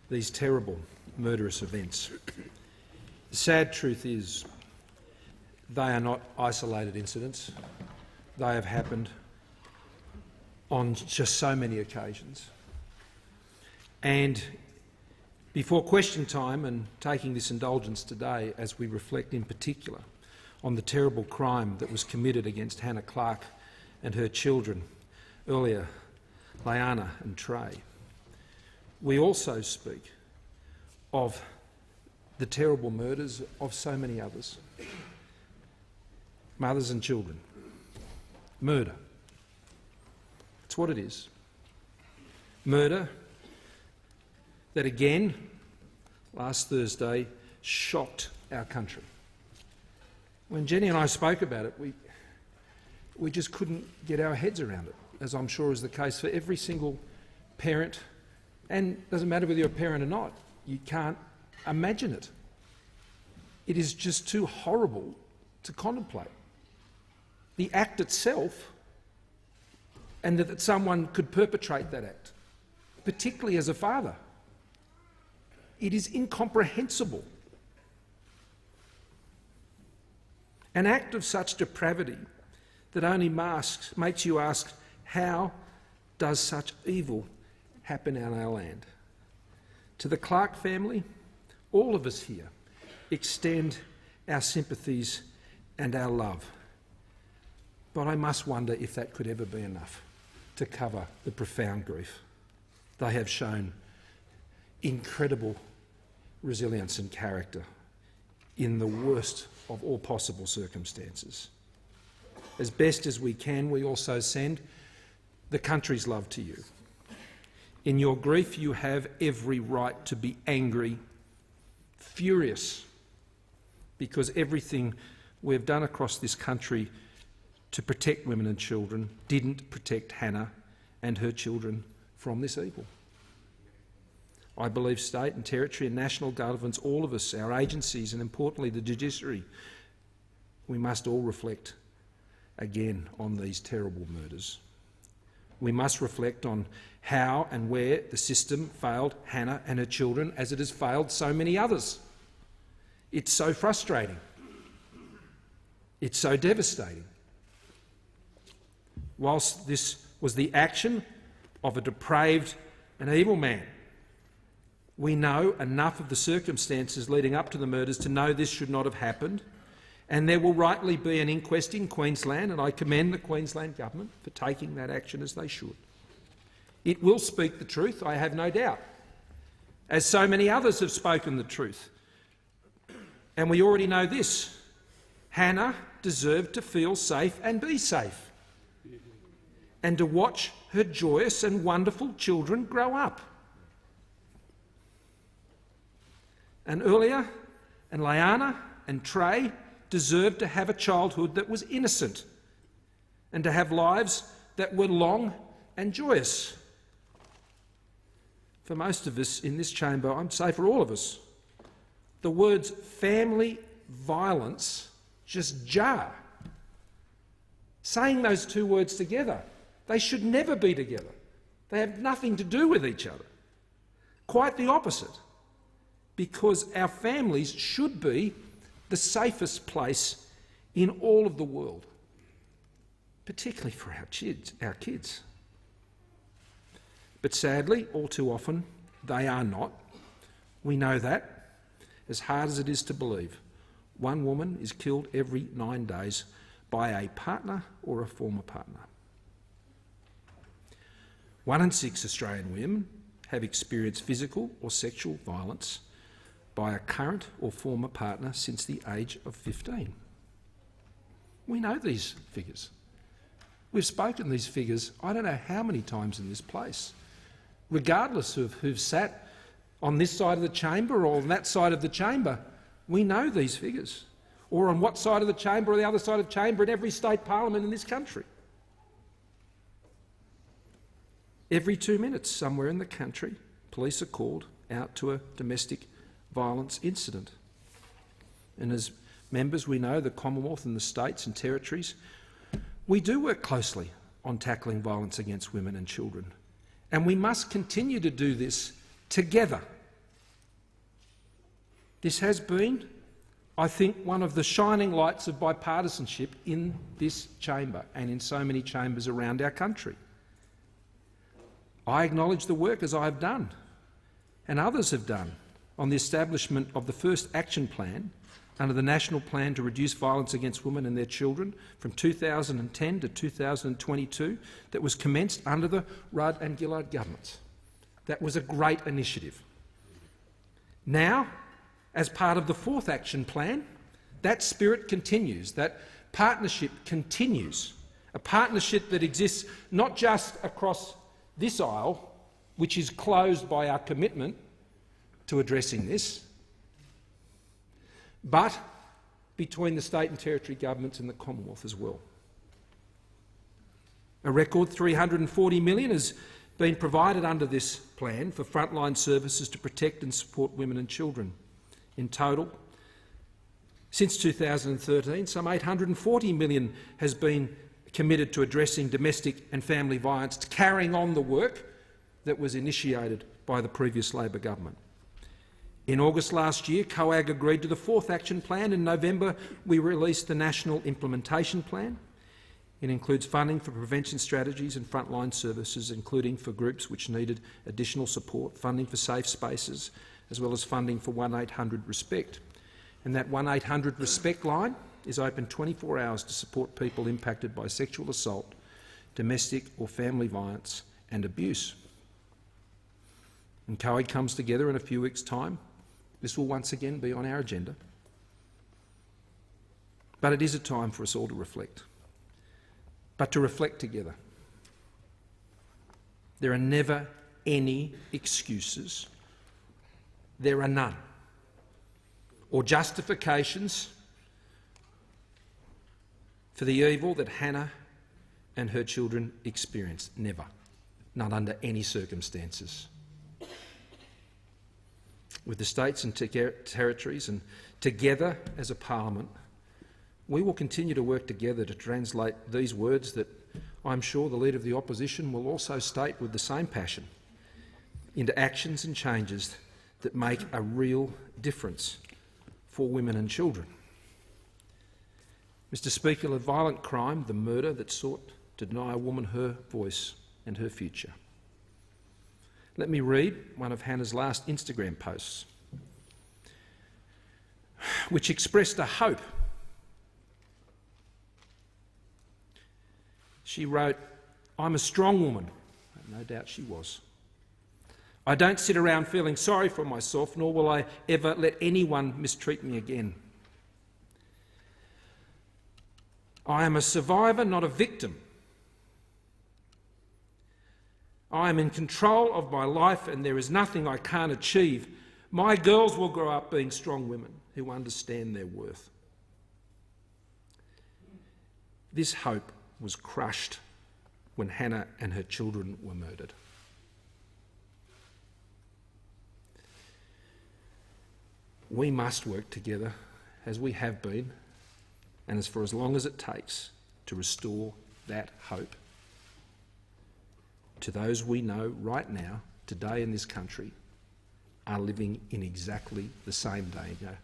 these terrible murderous events. The sad truth is they are not isolated incidents. They have happened on just so many occasions. And before question time and taking this indulgence today, as we reflect in particular on the terrible crime that was committed against Hannah Clarke and her children earlier, Laianah and Trey, we also speak of the terrible murders of so many others. Mothers and children. Murder. It's what it is. Murder that again, last Thursday, shocked our country. When Jenny and I spoke about it, we just couldn't get our heads around it, as I'm sure is the case for every single parent, and it doesn't matter whether you're a parent or not, you can't imagine it. It is just too horrible to contemplate. The act itself, and that someone could perpetrate that act, particularly as a father, it is incomprehensible. An act of such depravity that only makes you ask, how does such evil happen in our land? To the Clarke family, all of us here extend our sympathies and our love. But I must wonder if that could ever be enough to cover the profound grief. They have shown incredible resilience and character in the worst of all possible circumstances. As best as we can, we also send the country's love to you. In your grief, you have every right to be angry, furious, because everything we've done across this country to protect women and children didn't protect Hannah and her children from this evil. I believe state and territory and national governments, all of us, our agencies and importantly the judiciary, we must all reflect again on these terrible murders. We must reflect on how and where the system failed Hannah and her children as it has failed so many others. It's so frustrating. It's so devastating. Whilst this was the action of a depraved and evil man, we know enough of the circumstances leading up to the murders to know this should not have happened, and there will rightly be an inquest in Queensland, and I commend the Queensland Government for taking that action as they should. It will speak the truth, I have no doubt, as so many others have spoken the truth. And we already know this: Hannah deserved to feel safe and be safe, and to watch her joyous and wonderful children grow up. And Aaliyah and Laianah and Trey deserved to have a childhood that was innocent and to have lives that were long and joyous. For most of us in this chamber, I'd say for all of us, the words family violence just jar. Saying those two words together, they should never be together. They have nothing to do with each other. Quite the opposite. Because our families should be the safest place in all of the world, particularly for our kids. But sadly, all too often, they are not. We know that, as hard as it is to believe. One woman is killed every 9 days by a partner or a former partner. 1 in 6 Australian women have experienced physical or sexual violence by a current or former partner since the age of 15. We know these figures. We've spoken these figures I don't know how many times in this place. Regardless of who've sat on this side of the chamber or on that side of the chamber, we know these figures. Or on what side of the chamber or the other side of the chamber in every state parliament in this country. Every 2 minutes somewhere in the country, police are called out to a domestic violence incident. And as members, we know the Commonwealth and the states and territories, we do work closely on tackling violence against women and children. And we must continue to do this together This has been, I think, one of the shining lights of bipartisanship in this chamber and in so many chambers around our country. I acknowledge the work, as I have done and others have done, on the establishment of the first action plan under the National Plan to Reduce Violence Against Women and Their Children from 2010 to 2022 that was commenced under the Rudd and Gillard governments. That was a great initiative. Now, as part of the fourth action plan, that spirit continues, that partnership continues, a partnership that exists not just across this aisle, which is closed by our commitment to addressing this, but between the state and territory governments and the Commonwealth as well. A record $340 million has been provided under this plan for frontline services to protect and support women and children. In total, since 2013, some $840 million has been committed to addressing domestic and family violence, carrying on the work that was initiated by the previous Labor government. In August last year, COAG agreed to the fourth action plan. In November, we released the National Implementation Plan. It includes funding for prevention strategies and frontline services, including for groups which needed additional support, funding for safe spaces, as well as funding for 1-800-RESPECT. And that 1-800-RESPECT line is open 24 hours to support people impacted by sexual assault, domestic or family violence and abuse. And COAG comes together in a few weeks' time. This will once again be on our agenda. But it is a time for us all to reflect. But to reflect together. There are never any excuses. There are none. Or justifications for the evil that Hannah and her children experienced. Never. Not under any circumstances. With the states and territories and together as a parliament, we will continue to work together to translate these words that I'm sure the Leader of the Opposition will also state with the same passion into actions and changes that make a real difference for women and children. Mr. Speaker, a violent crime, the murder that sought to deny a woman her voice and her future. Let me read one of Hannah's last Instagram posts, which expressed a hope. She wrote, "I'm a strong woman." No doubt she was. "I don't sit around feeling sorry for myself, nor will I ever let anyone mistreat me again. I am a survivor, not a victim. I am in control of my life and there is nothing I can't achieve. My girls will grow up being strong women who understand their worth." This hope was crushed when Hannah and her children were murdered. We must work together, as we have been, and as for as long as it takes, to restore that hope to those we know right now, today in this country, are living in exactly the same danger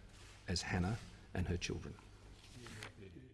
as Hannah and her children.